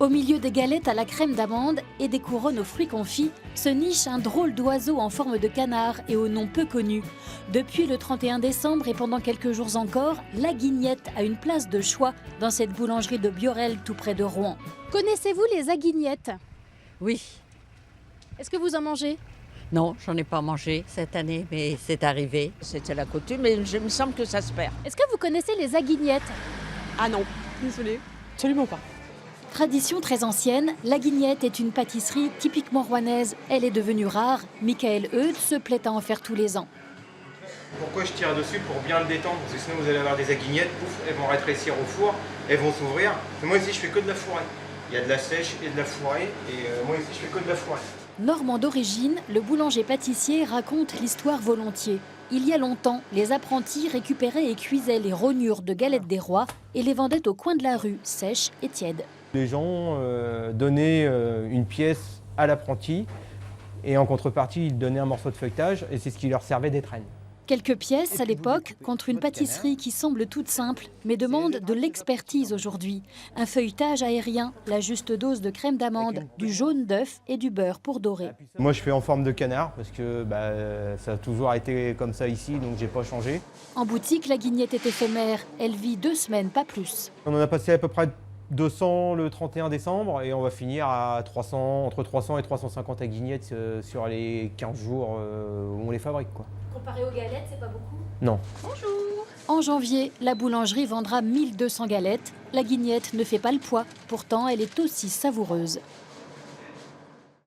Au milieu des galettes à la crème d'amande et des couronnes aux fruits confits, se niche un drôle d'oiseau en forme de canard et au nom peu connu. Depuis le 31 décembre et pendant quelques jours encore, la guignette a une place de choix dans cette boulangerie de Biorel tout près de Rouen. Connaissez-vous les aguignettes? Oui. Est-ce que vous en mangez? Non, j'en ai pas mangé cette année, mais c'est arrivé. C'était la coutume, mais il me semble que ça se perd. Est-ce que vous connaissez les aguignettes? Ah non, désolée. Absolument pas. Tradition très ancienne, la guignette est une pâtisserie typiquement rouennaise. Elle est devenue rare. Michael Eudes se plaît à en faire tous les ans. Pourquoi je tire dessus? Pour bien le détendre, parce que sinon vous allez avoir des aguignettes, pouf, elles vont rétrécir au four, elles vont s'ouvrir. Moi ici je fais que de la fourrée. Il y a de la sèche et de la fourrée, et moi ici je fais que de la fourrée. Normand d'origine, le boulanger-pâtissier raconte l'histoire volontiers. Il y a longtemps, les apprentis récupéraient et cuisaient les rognures de galettes des rois et les vendaient au coin de la rue, sèches et tièdes. Les gens donnaient une pièce à l'apprenti et en contrepartie, ils donnaient un morceau de feuilletage et c'est ce qui leur servait d'étrenne. Quelques pièces à l'époque contre une pâtisserie qui semble toute simple mais demande de l'expertise aujourd'hui. Un feuilletage aérien, la juste dose de crème d'amande, du jaune d'œuf et du beurre pour dorer. Moi je fais en forme de canard parce que ça a toujours été comme ça ici donc j'ai pas changé. En boutique, la guignette est éphémère. Elle vit 2 semaines, pas plus. On en a passé à peu près 200 le 31 décembre et on va finir à 300, entre 300 et 350 aguignettes sur les 15 jours où on les fabrique, quoi. Comparé aux galettes, c'est pas beaucoup? Non. Bonjour! En janvier, la boulangerie vendra 1200 galettes. La guignette ne fait pas le poids, pourtant elle est aussi savoureuse.